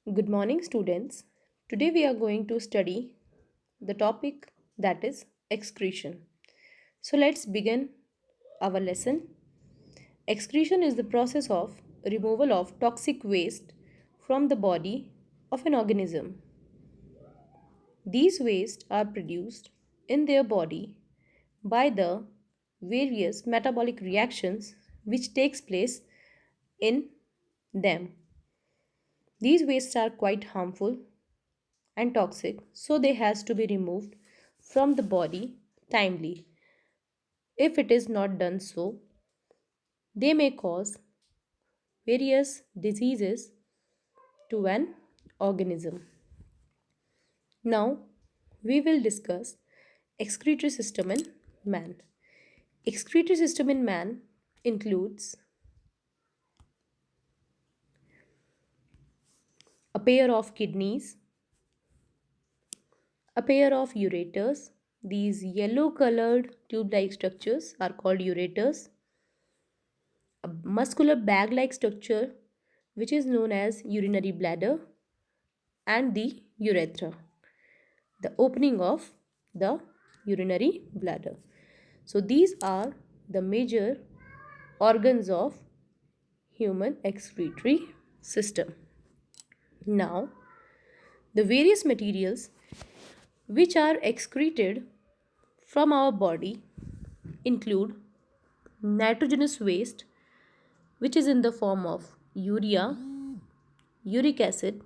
Good morning, students. Today we are going to study the topic that is excretion. So let's begin our lesson. Excretion is the process of removal of toxic waste from the body of an organism. These wastes are produced in their body by the various metabolic reactions which takes place in them. These wastes are quite harmful and toxic, so they has to be removed from the body timely. If it is not done so, they may cause various diseases to an organism. Now we will discuss excretory system in man. Excretory system in man includes a pair of kidneys, a pair of ureters. These yellow colored tube like structures are called ureters. A muscular bag like structure which is known as urinary bladder, and the urethra, the opening of the urinary bladder. So these are the major organs of human excretory system. Now, the various materials which are excreted from our body include nitrogenous waste, which is in the form of urea, uric acid,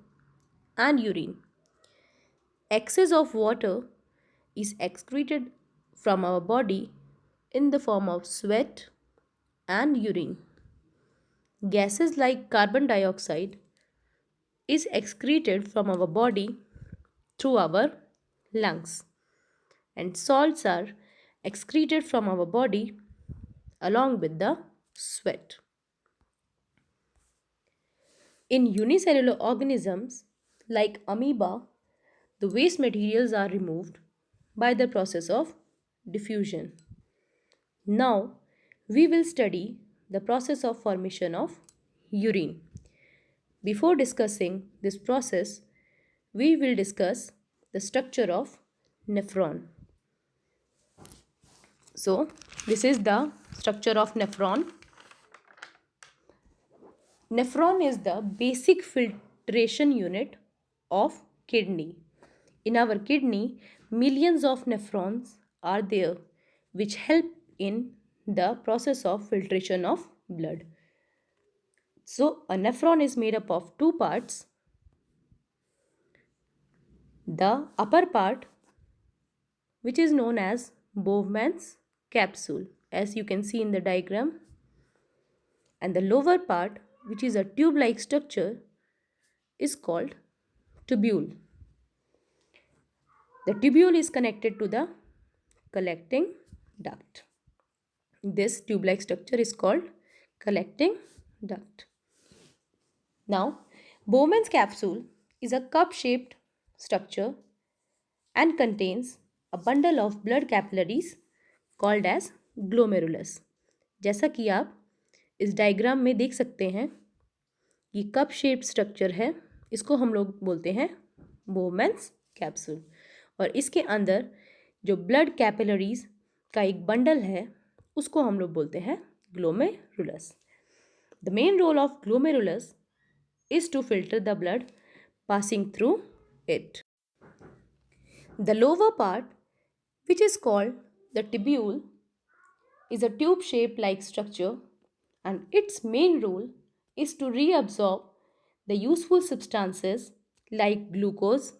and urine. Excess of water is excreted from our body in the form of sweat and urine. Gases like carbon dioxide is excreted from our body through our lungs, and salts are excreted from our body along with the sweat. In unicellular organisms like amoeba, the waste materials are removed by the process of diffusion. Now, we will study the process of formation of urine. Before discussing this process, we will discuss the structure of nephron. So, this is the structure of nephron. Nephron is the basic filtration unit of kidney. In our kidney, millions of nephrons are there which help in the process of filtration of blood. So, a nephron is made up of two parts. The upper part, which is known as Bowman's capsule, as you can see in the diagram, and the lower part, which is a tube-like structure, is called tubule. The tubule is connected to the collecting duct. This tube-like structure is called collecting duct. Now, Bowman's capsule is a cup-shaped structure and contains a bundle of blood capillaries called as glomerulus. जैसा कि आप इस diagram में देख सकते हैं, ये cup shaped structure है, इसको हम लोग बोलते हैं बोमेंस कैप्सूल, और इसके अंदर जो ब्लड कैपिलरीज का एक बंडल है उसको हम लोग बोलते हैं glomerulus. The main role of glomerulus is to filter the blood passing through it. The lower part, which is called the tubule, is a tube shaped like structure, and its main role is to reabsorb the useful substances like glucose,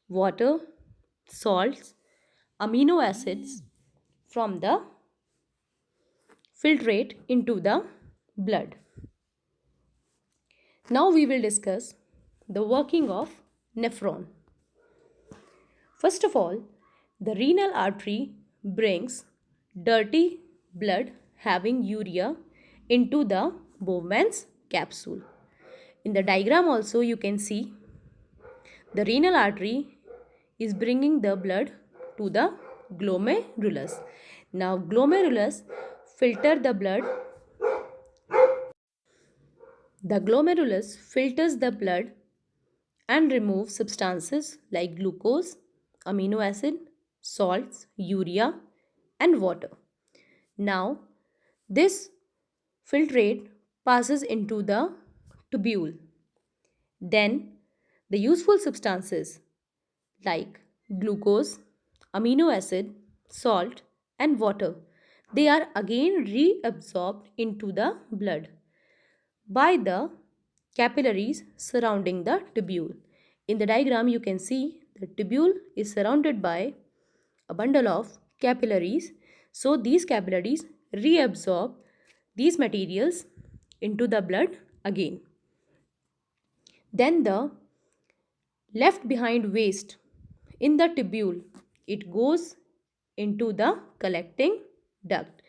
water, salts, amino acids from the filtrate into the blood. Now we will discuss the working of nephron. First of all, the renal artery brings dirty blood having urea into the Bowman's capsule. In the diagram also you can see the renal artery is bringing the blood to the glomerulus. Now glomerulus filter the blood. The glomerulus filters the blood and remove substances like glucose, amino acid, salts, urea, and water. Now, this filtrate passes into the tubule. Then, the useful substances like glucose, amino acid, salt, and water, they are again reabsorbed into the blood by the capillaries surrounding the tubule. In the diagram, you can see the tubule is surrounded by a bundle of capillaries. So, these capillaries reabsorb these materials into the blood again. Then, the left behind waste in the tubule, it goes into the collecting duct,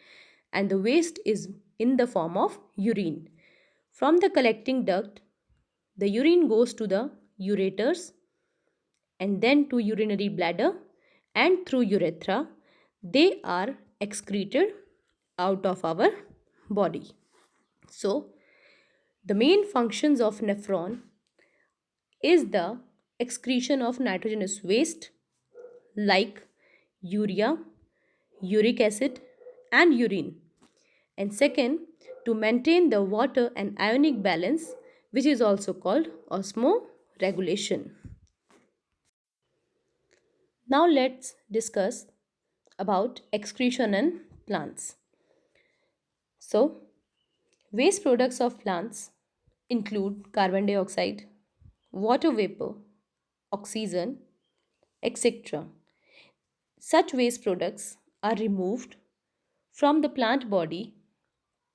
and the waste is in the form of urine. From the collecting duct, the urine goes to the ureters and then to urinary bladder, and through urethra they are excreted out of our body. So the main functions of nephron is the excretion of nitrogenous waste like urea, uric acid, and urine. And second, to maintain the water and ionic balance, which is also called osmoregulation. Now let's discuss about excretion in plants. So, waste products of plants include carbon dioxide, water vapor, oxygen, etc. Such waste products are removed from the plant body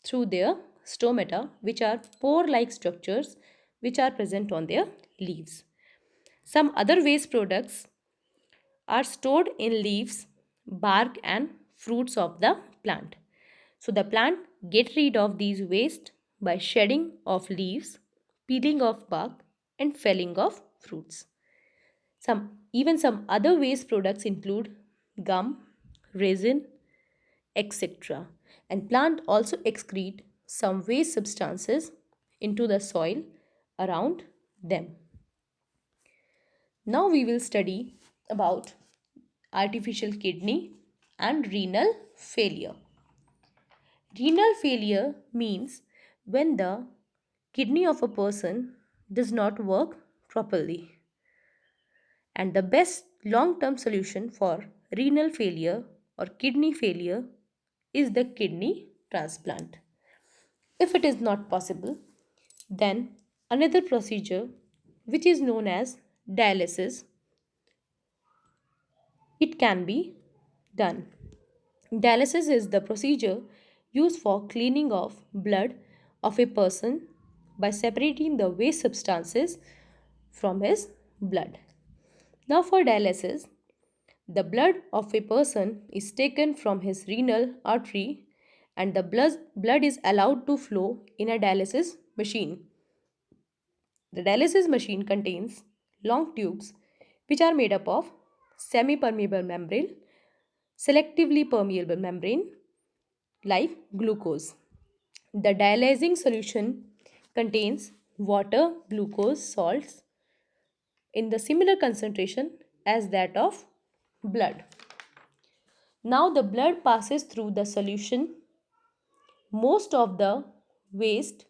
through their stomata, which are pore like structures which are present on their leaves. Some other waste products are stored in leaves, bark, and fruits of the plant. So the plant get rid of these waste by shedding of leaves, peeling of bark, and felling of fruits. Some other waste products include gum, resin, etc. And plant also excrete some waste substances into the soil around them. Now we will study about artificial kidney and renal failure. Renal failure means when the kidney of a person does not work properly. And the best long term solution for renal failure or kidney failure is the kidney transplant. If it is not possible, then another procedure which is known as dialysis, it can be done. Dialysis is the procedure used for cleaning of blood of a person by separating the waste substances from his blood. Now for dialysis, the blood of a person is taken from his renal artery and the blood is allowed to flow in a dialysis machine. The dialysis machine contains long tubes which are made up of semi-permeable membrane, selectively permeable membrane like glucose. The dialyzing solution contains water, glucose, salts in the similar concentration as that of blood. Now the blood passes through the solution. Most of the waste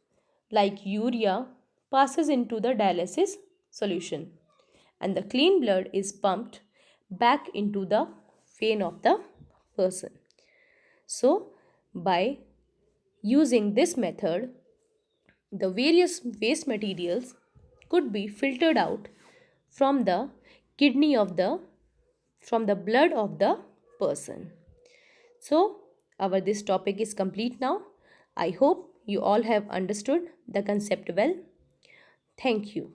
like urea passes into the dialysis solution and the clean blood is pumped back into the vein of the person. So by using this method, the various waste materials could be filtered out from the kidney of the from the blood of the person. So our this topic is complete now. I hope you all have understood the concept well. Thank you.